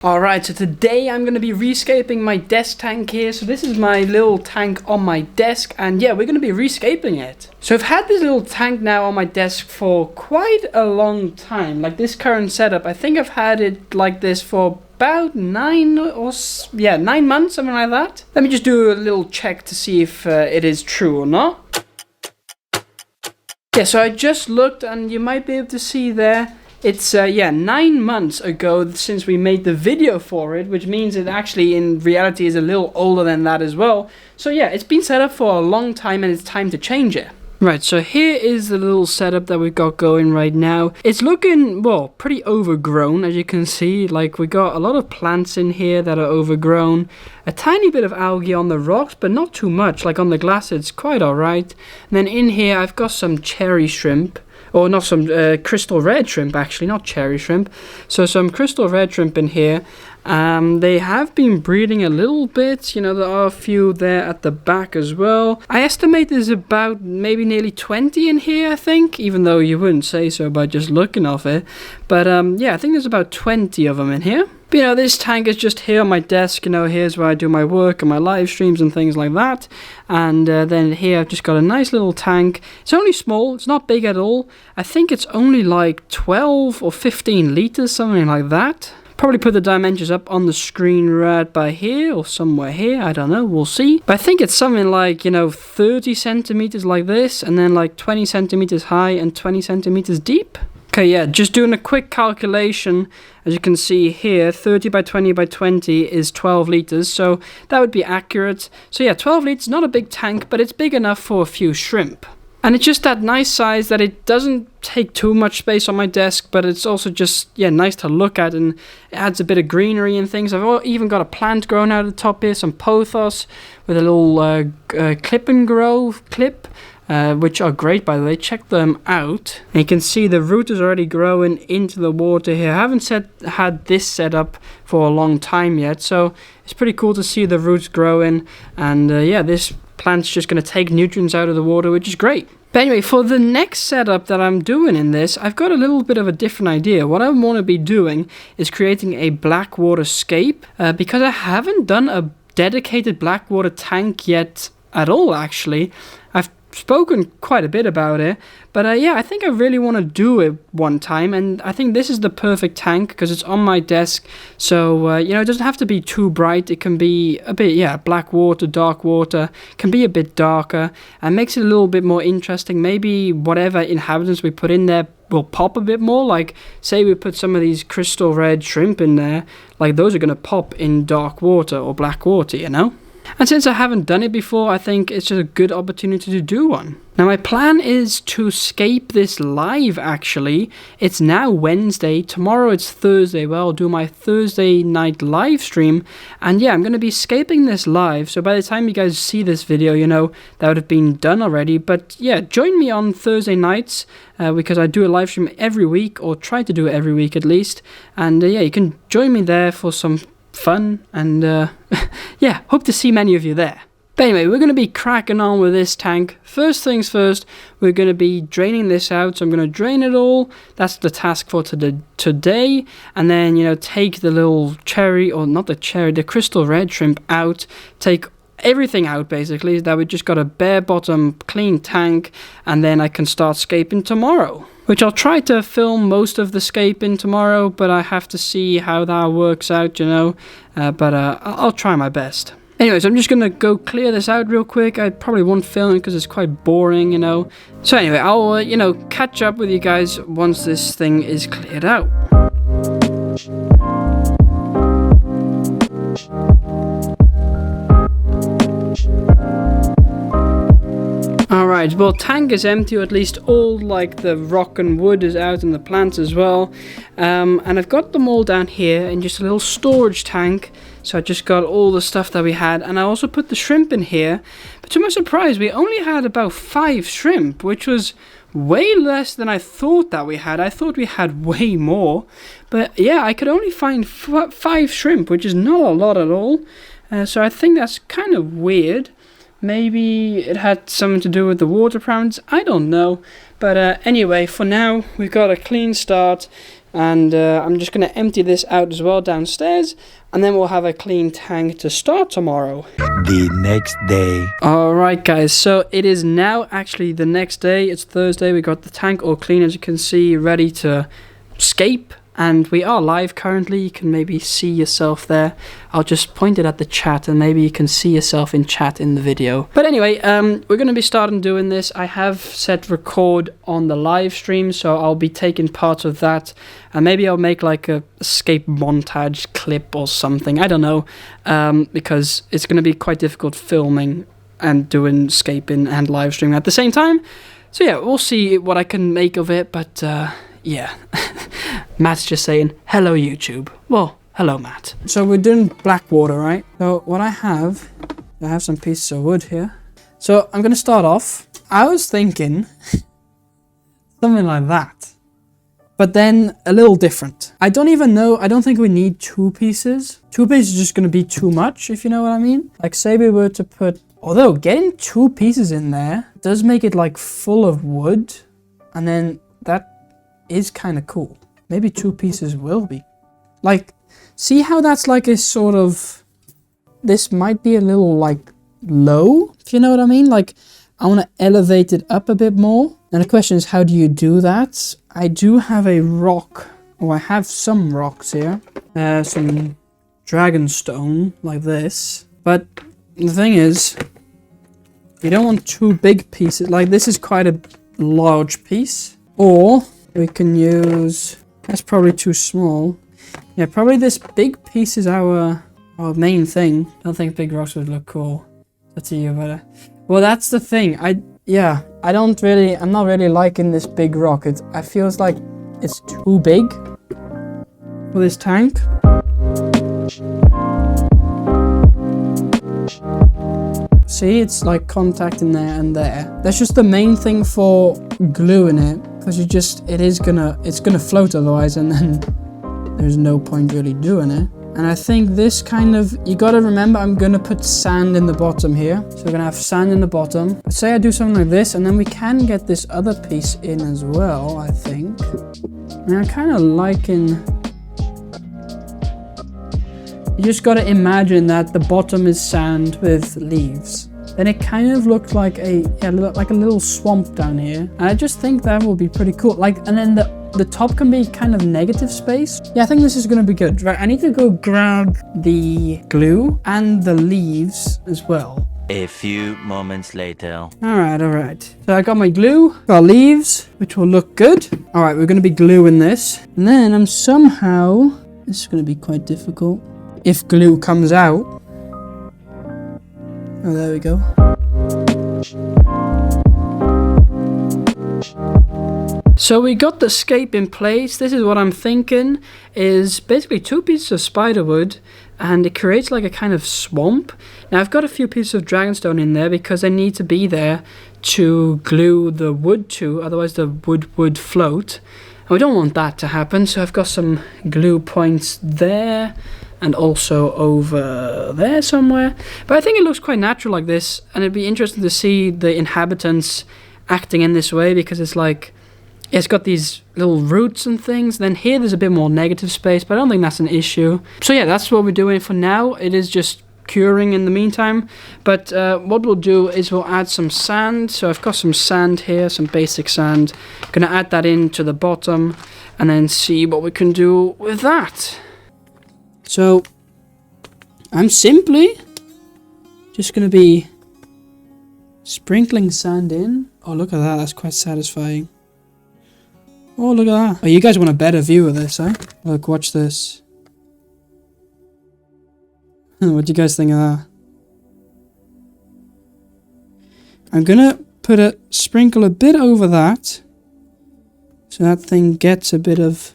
Alright, so today I'm going to be rescaping my desk tank here. So this is my little tank on my desk, and yeah, we're going to be rescaping it. So I've had this little tank now on my desk for quite a long time. Like this current setup, I think I've had it like this for about 9 months, something like that. Let me just do a little check to see if it is true or not. Yeah, so I just looked, and you might be able to see there. It's 9 months ago since we made the video for it, which means it actually in reality is a little older than that as well. So yeah, it's been set up for a long time and it's time to change it. Right, so here is the little setup that we've got going right now. It's looking, well, pretty overgrown, as you can see. Like, we got a lot of plants in here that are overgrown. A tiny bit of algae on the rocks, but not too much. Like on the glass, it's quite alright. And then in here, I've got some cherry shrimp. Or not, some crystal red shrimp, actually, not cherry shrimp. So some crystal red shrimp in here. They have been breeding a little bit. You know, there are a few there at the back as well. I estimate there's about maybe nearly 20 in here, I think. Even though you wouldn't say so by just looking off it. But yeah, I think there's about 20 of them in here. But, you know, this tank is just here on my desk. You know, here's where I do my work and my live streams and things like that. And then here I've just got a nice little tank. It's only small. It's not big at all. I think it's only like 12 or 15 liters, something like that. Probably put the dimensions up on the screen right by here or somewhere here. I don't know. We'll see. But I think it's something like, you know, 30 centimeters like this. And then like 20 centimeters high and 20 centimeters deep. Okay, yeah, just doing a quick calculation, as you can see here, 30 by 20 by 20 is 12 liters, so that would be accurate. So yeah, 12 liters, not a big tank, but it's big enough for a few shrimp. And it's just that nice size that it doesn't take too much space on my desk, but it's also just, yeah, nice to look at, and it adds a bit of greenery and things. I've even got a plant growing out of the top here, some pothos with a little clip and grow clip. Which are great, by the way. Check them out. And you can see the root is already growing into the water here. I haven't had this set up for a long time yet, so it's pretty cool to see the roots growing. And yeah, this plant's just going to take nutrients out of the water, which is great. But anyway, for the next setup that I'm doing in this, I've got a little bit of a different idea. What I want to be doing is creating a blackwater scape, because I haven't done a dedicated blackwater tank yet at all, actually. I've spoken quite a bit about it, but yeah, I think I really want to do it one time, and I think this is the perfect tank because it's on my desk. So you know, it doesn't have to be too bright. It can be a bit, yeah, black water, dark water, can be a bit darker, and makes it a little bit more interesting. Maybe whatever inhabitants we put in there will pop a bit more. Like, say we put some of these crystal red shrimp in there, like those are going to pop in dark water or black water, you know. And since I haven't done it before, I think it's just a good opportunity to do one. Now, my plan is to scape this live, actually. It's now Wednesday. Tomorrow it's Thursday. Well, I'll do my Thursday night live stream. And yeah, I'm going to be scaping this live. So by the time you guys see this video, you know, that would have been done already. But yeah, join me on Thursday nights because I do a live stream every week, or try to do it every week at least. And yeah, you can join me there for some fun, and yeah, hope to see many of you there. But anyway, we're going to be cracking on with this tank. First things first, we're going to be draining this out. So I'm going to drain it all. That's the task for today. And then, you know, take the little cherry, or not the cherry, the crystal red shrimp out. Take everything out, basically, that we just got a bare bottom clean tank, and then I can start scaping tomorrow, which I'll try to film most of the scaping tomorrow, but I have to see how that works out, you know, but I'll try my best. Anyways, I'm just gonna go clear this out real quick. I probably won't film it because it's quite boring, you know. So anyway, I'll you know, catch up with you guys once this thing is cleared out. Alright, well, tank is empty, or at least all like the rock and wood is out, and the plants as well. And I've got them all down here in just a little storage tank. So I just got all the stuff that we had, and I also put the shrimp in here. But to my surprise, we only had about 5 shrimp, which was way less than I thought that we had. I thought we had way more. But yeah, I could only find 5 shrimp, which is not a lot at all. So I think that's kind of weird. Maybe it had something to do with the water parameters, I don't know. But anyway, for now, we've got a clean start. And I'm just going to empty this out as well downstairs, and then we'll have a clean tank to start tomorrow. The next day. Alright guys, so it is now actually the next day. It's Thursday. We got the tank all clean, as you can see, ready to scape. And we are live currently. You can maybe see yourself there. I'll just point it at the chat and maybe you can see yourself in chat in the video. But anyway, we're going to be starting doing this. I have set record on the live stream, so I'll be taking part of that. And maybe I'll make like a escape montage clip or something. I don't know. Because it's going to be quite difficult filming and doing scaping and live streaming at the same time. So yeah, we'll see what I can make of it. But yeah. Matt's just saying, hello YouTube. Well, hello Matt. So we're doing blackwater, right? So what I have some pieces of wood here. So I'm going to start off. I was thinking something like that. But then a little different. I don't even know, I don't think we need 2 pieces. 2 pieces is just going to be too much, if you know what I mean. Like say we were to put, although getting 2 pieces in there does make it like full of wood. And then that is kind of cool. Maybe 2 pieces will be. Like, see how that's like a sort of... This might be a little like low, if you know what I mean. Like, I want to elevate it up a bit more. And the question is, how do you do that? I do have a rock, or I have some rocks here. Some dragonstone, like this. But the thing is, you don't want 2 big pieces. Like, this is quite a large piece. Or we can use... That's probably too small. Yeah, probably this big piece is our main thing. I don't think big rocks would look cool. That's you, but well, that's the thing. I'm not really liking this big rock. I feels like it's too big for this tank. See, it's like contacting there and there. That's just the main thing for gluing it. Because it's gonna float otherwise, and then there's no point really doing it. And I think this kind of, you gotta remember, I'm gonna put sand in the bottom here. So we're gonna have sand in the bottom. Let's say I do something like this, and then we can get this other piece in as well, I think. And I'm kind of liking... You just gotta imagine that the bottom is sand with leaves. Then it kind of looked like a little swamp down here. And I just think that will be pretty cool. Like, and then the top can be kind of negative space. Yeah, I think this is going to be good. Right, I need to go grab the glue and the leaves as well. A few moments later. Alright. So I got my glue, got leaves, which will look good. Alright, we're going to be gluing this. And then I'm somehow... This is going to be quite difficult. If glue comes out. Oh, there we go. So we got the scape in place. This is what I'm thinking is basically 2 pieces of spiderwood, and it creates like a kind of swamp. Now I've got a few pieces of dragonstone in there because they need to be there to glue the wood to, otherwise the wood would float. And we don't want that to happen, so I've got some glue points there. And also over there somewhere. But I think it looks quite natural like this. And it'd be interesting to see the inhabitants acting in this way. Because it's like, it's got these little roots and things. Then here there's a bit more negative space. But I don't think that's an issue. So yeah, that's what we're doing for now. It is just curing in the meantime. But what we'll do is we'll add some sand. So I've got some sand here, some basic sand. Gonna add that into the bottom. And then see what we can do with that. So, I'm simply just going to be sprinkling sand in. Oh, look at that. That's quite satisfying. Oh, look at that. Oh, you guys want a better view of this, eh? Look, watch this. What do you guys think of that? I'm going to sprinkle a bit over that. So that thing gets a bit of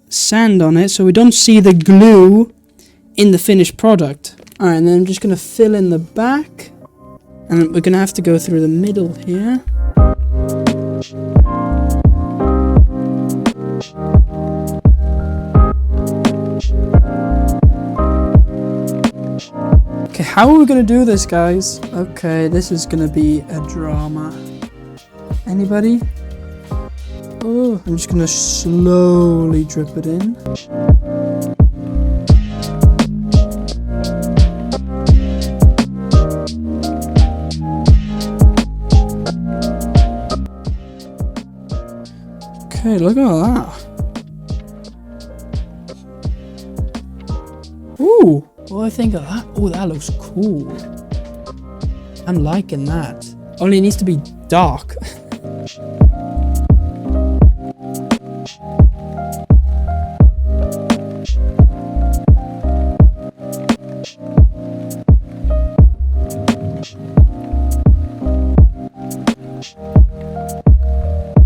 sand on it, so we don't see the glue in the finished product. Alright, and then I'm just going to fill in the back, and we're going to have to go through the middle here. Okay, how are we going to do this, guys? Okay, this is going to be a drama. Anybody? Oh. go. I'm just gonna slowly drip it in. Okay, look at that. Ooh, what do I think of that? Oh, that looks cool. I'm liking that. Only it needs to be dark.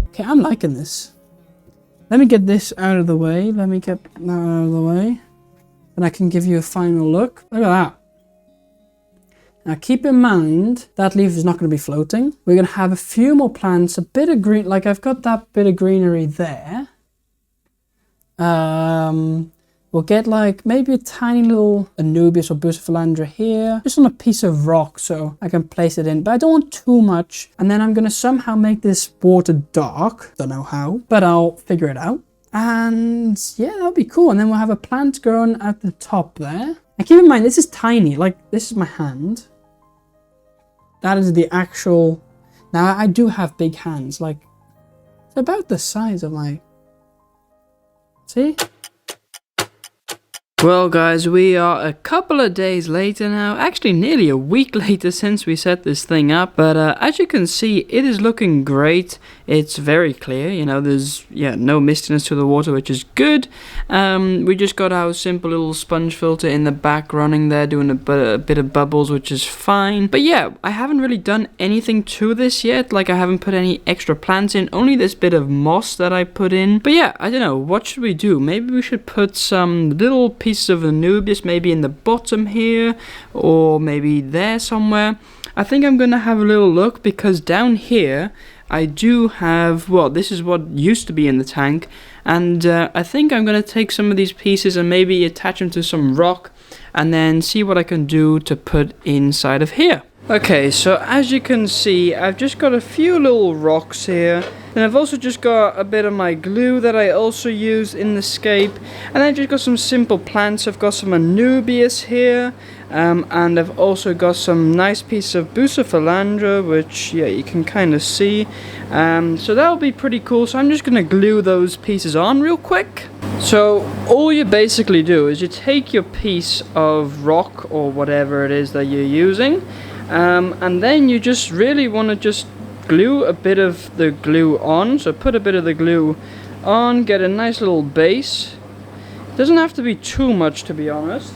Okay, I'm liking this. Let me get this out of the way. Let me get that out of the way. And I can give you a final look. Look at that. Now keep in mind, that leaf is not going to be floating. We're going to have a few more plants, a bit of green, like I've got that bit of greenery there. We'll get like maybe a tiny little Anubias or Bucephalandra here, just on a piece of rock so I can place it in, but I don't want too much. And then I'm going to somehow make this water dark. Don't know how, but I'll figure it out. And yeah, that'll be cool. And then we'll have a plant growing at the top there. And keep in mind, this is tiny, like this is my hand. That is the actual, now I do have big hands, like it's about the size of my, see? Well guys, we are a couple of days later now, actually nearly a week later since we set this thing up, but as you can see, it is looking great. It's very clear, you know, there's no mistiness to the water, which is good. We just got our simple little sponge filter in the back running there, doing a bit of bubbles, which is fine. But yeah, I haven't really done anything to this yet, like I haven't put any extra plants in, only this bit of moss that I put in. But yeah, I don't know, what should we do? Maybe we should put some little pieces of Anubias maybe in the bottom here, or maybe there somewhere. I think I'm gonna have a little look, because down here I do have, well, this is what used to be in the tank, and I think I'm gonna take some of these pieces and maybe attach them to some rock and then see what I can do to put inside of here. Okay, so as you can see, I've just got a few little rocks here. Then I've also just got a bit of my glue that I also used in the scape. And I've just got some simple plants. I've got some Anubias here. And I've also got some nice piece of Bucephalandra, which, yeah, you can kind of see. So that'll be pretty cool. So I'm just going to glue those pieces on real quick. So all you basically do is you take your piece of rock or whatever it is that you're using. And then you just really want to just glue a bit of the glue on. So put a bit of the glue on, get a nice little base. Doesn't have to be too much, to be honest.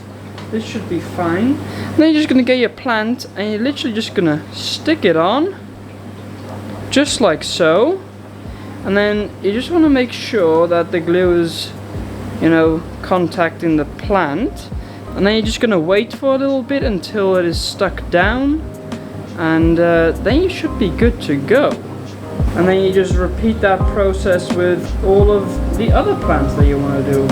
This should be fine. And then you're just going to get your plant and you're literally just going to stick it on. Just like so. And then you just want to make sure that the glue is, you know, contacting the plant. And then you're just going to wait for a little bit until it is stuck down. And then you should be good to go. And then you just repeat that process with all of the other plants that you want to do.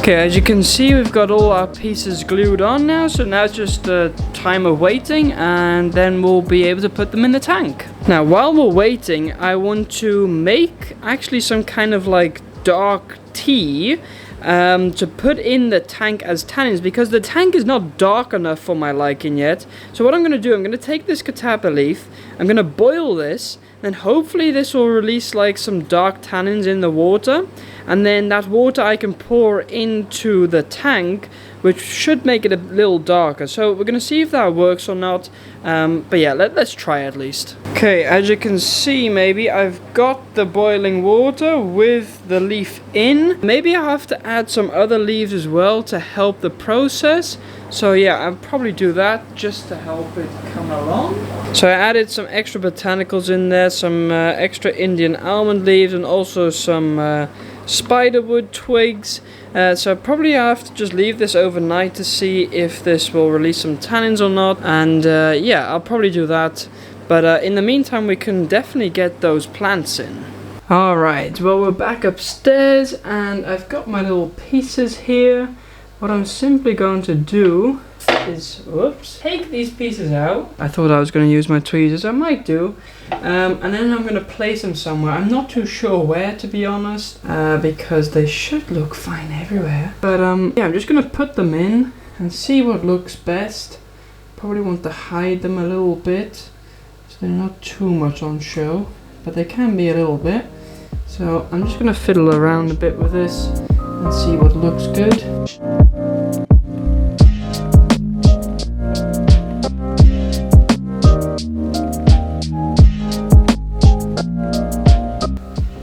Okay, as you can see, we've got all our pieces glued on now. So now it's just a time of waiting, and then we'll be able to put them in the tank. Now, while we're waiting, I want to make actually some kind of like dark tea to put in the tank as tannins, because the tank is not dark enough for my liking yet. So what I'm going to do, I'm going to take this catappa leaf, I'm going to boil this, then hopefully this will release like some dark tannins in the water, and then that water I can pour into the tank, which should make it a little darker. So we're going to see if that works or not, but yeah, let's try at least. Okay, as you can see, maybe I've got the boiling water with the leaf in. Maybe I have to add some other leaves as well to help the process. So yeah, I'll probably do that just to help it come along. So I added some extra botanicals in there, some extra Indian almond leaves, and also some spiderwood twigs. So I probably have to just leave this overnight to see if this will release some tannins or not. And yeah, I'll probably do that. But in the meantime, we can definitely get those plants in. Alright, well, we're back upstairs and I've got my little pieces here. What I'm simply going to do is, whoops, take these pieces out. I thought I was going to use my tweezers, I might do. And then I'm going to place them somewhere. I'm not too sure where, to be honest, because they should look fine everywhere. But yeah, I'm just going to put them in and see what looks best. Probably want to hide them a little bit, so they're not too much on show, but they can be a little bit. So I'm just going to fiddle around a bit with this and see what looks good.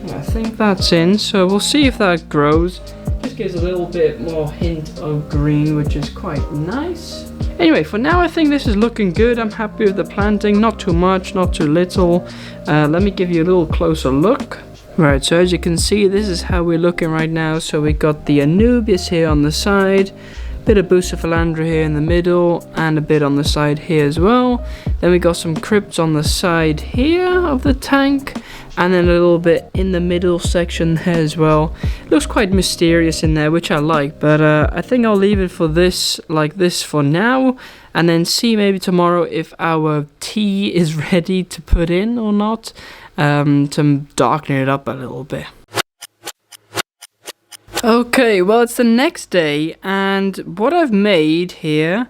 I think that's in, so we'll see if that grows. Just gives a little bit more hint of green, which is quite nice. Anyway, for now I think this is looking good. I'm happy with the planting, not too much, not too little. Let me give you a little closer look. Right, so as you can see, this is how we're looking right now. So we got the Anubias here on the side, bit of Bucephalandra here in the middle, and a bit on the side here as well. Then we got some crypts on the side here of the tank, and then a little bit in the middle section there as well. Looks quite mysterious in there, which I like, but I think I'll leave it for this, like this for now, and then see maybe tomorrow if our tea is ready to put in or not, to darken it up a little bit. Okay, well, it's the next day, and what I've made here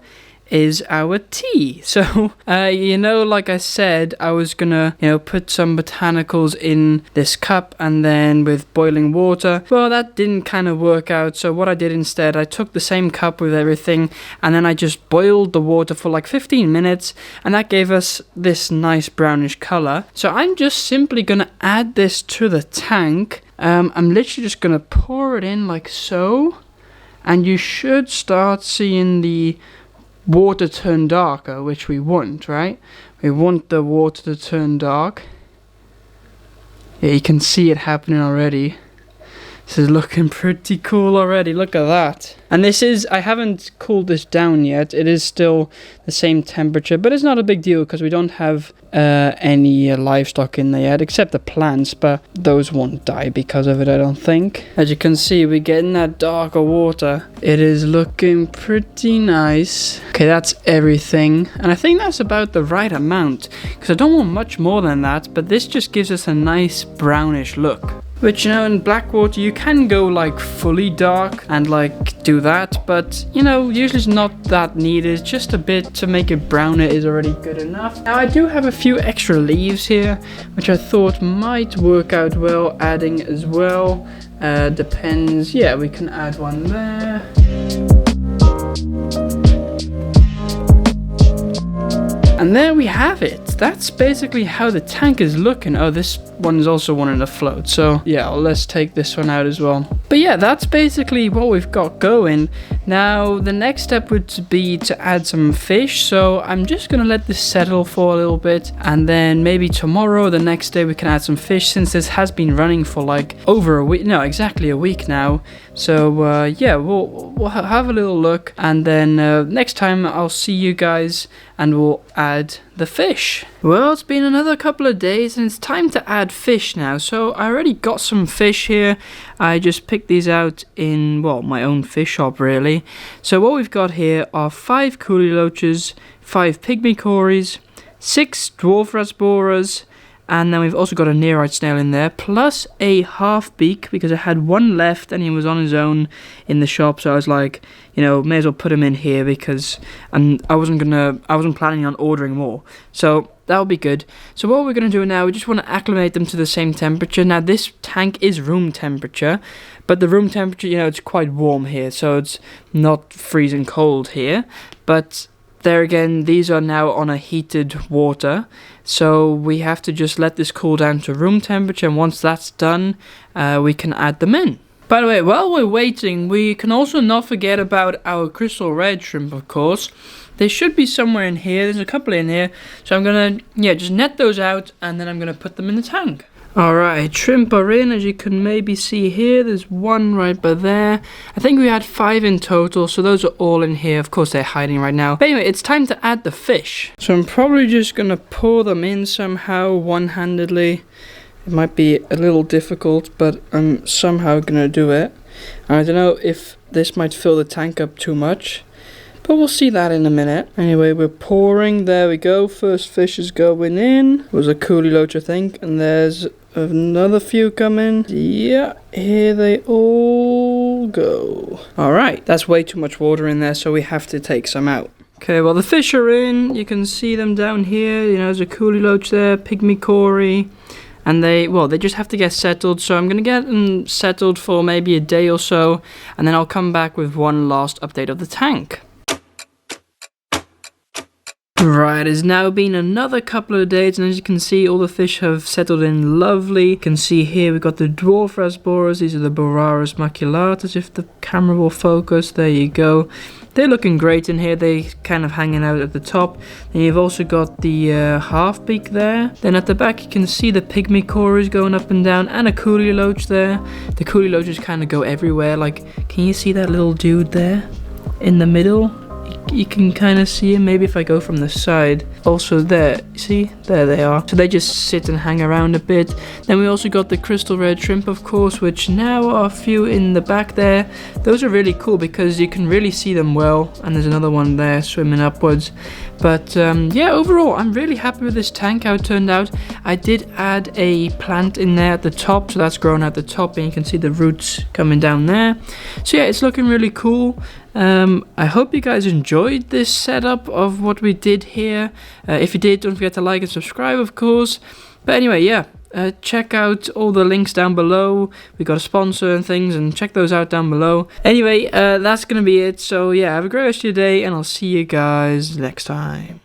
is our tea. So, you know, like I said, I was gonna, put some botanicals in this cup and then with boiling water. Well, that didn't kind of work out. So what I did instead, I took the same cup with everything and then I just boiled the water for like 15 minutes, and that gave us this nice brownish color. So I'm just simply gonna add this to the tank. I'm literally just gonna pour it in like so, and you should start seeing the water turn darker, which we want, right? We want the water to turn dark. Yeah, you can see it happening already. This is looking pretty cool already, look at that. And this is, I haven't cooled this down yet, it is still the same temperature, but it's not a big deal because we don't have any livestock in there yet, except the plants, but those won't die because of it, I don't think. As you can see, we're getting that darker water. It is looking pretty nice. Okay, that's everything, and I think that's about the right amount, because I don't want much more than that, but this just gives us a nice brownish look. Which, in blackwater you can go like fully dark and like do that, but usually it's not that needed. Just a bit to make it browner is already good enough. Now I do have a few extra leaves here, which I thought might work out well adding as well. Depends, yeah, we can add one there. And there we have it. That's basically how the tank is looking. Oh, this one is also wanting to float. So yeah, let's take this one out as well. But yeah, that's basically what we've got going. Now, the next step would be to add some fish. So I'm just going to let this settle for a little bit. And then maybe tomorrow, the next day, we can add some fish, since this has been running for like over a week. No, exactly a week now. So yeah, we'll have a little look. And then next time I'll see you guys and we'll add the fish. Well, it's been another couple of days and it's time to add fish now. So I already got some fish here. I just picked these out in, well, my own fish shop really. So what we've got here are 5 coolie loaches, 5 pygmy cories, 6 dwarf rasboras, and then we've also got a nearite snail in there, plus a half beak, because I had one left and he was on his own in the shop. So I was like, may as well put him in here, because I wasn't planning on ordering more. So that'll be good. So what we're going to do now, we just want to acclimate them to the same temperature. Now this tank is room temperature, but the room temperature, it's quite warm here, so it's not freezing cold here. But there again, these are now on a heated water, so we have to just let this cool down to room temperature, and once that's done, we can add them in. By the way, while we're waiting, we can also not forget about our crystal red shrimp, of course. They should be somewhere in here. There's a couple in here, so I'm gonna just net those out, and then I'm gonna put them in the tank. Alright, shrimp are in, as you can maybe see here. There's one right by there. I think we had 5 in total, so those are all in here. Of course, they're hiding right now. But anyway, it's time to add the fish. So I'm probably just going to pour them in somehow one-handedly. It might be a little difficult, but I'm somehow going to do it. And I don't know if this might fill the tank up too much, But we'll see that in a minute. Anyway, we're pouring. There we go. First fish is going in. It was a coolie loach, I think. And there's another few coming. Yeah, here they all go. Alright, that's way too much water in there, so we have to take some out. Okay, well the fish are in. You can see them down here. You know, there's a coolie loach there, pygmy cory. And they just have to get settled. So I'm going to get them settled for maybe a day or so. And then I'll come back with one last update of the tank. Right, it's now been another couple of days, and as you can see, all the fish have settled in lovely. You can see here we've got the dwarf rasboras. These are the Boraras maculatus, if the camera will focus. There you go. They're looking great in here. They kind of hanging out at the top. And you've also got the half beak there. Then at the back you can see the pygmy cories going up and down, and a coolie loach there. The coolie loaches kind of go everywhere. Like, can you see that little dude there in the middle? You can kind of see him. Maybe if I go from the side. Also there, see, there they are. So they just sit and hang around a bit. Then we also got the crystal red shrimp, of course, which now are a few in the back there. Those are really cool because you can really see them well. And there's another one there swimming upwards. But yeah, overall I'm really happy with this tank, how it turned out. I did add a plant in there at the top, so that's grown at the top, and you can see the roots coming down there. So yeah, it's looking really cool. I hope you guys enjoyed this setup of what we did here. If you did, don't forget to like and subscribe, of course. But anyway, yeah, check out all the links down below. We got a sponsor and things, and check those out down below. Anyway, that's gonna be it. So yeah, have a great rest of your day, and I'll see you guys next time.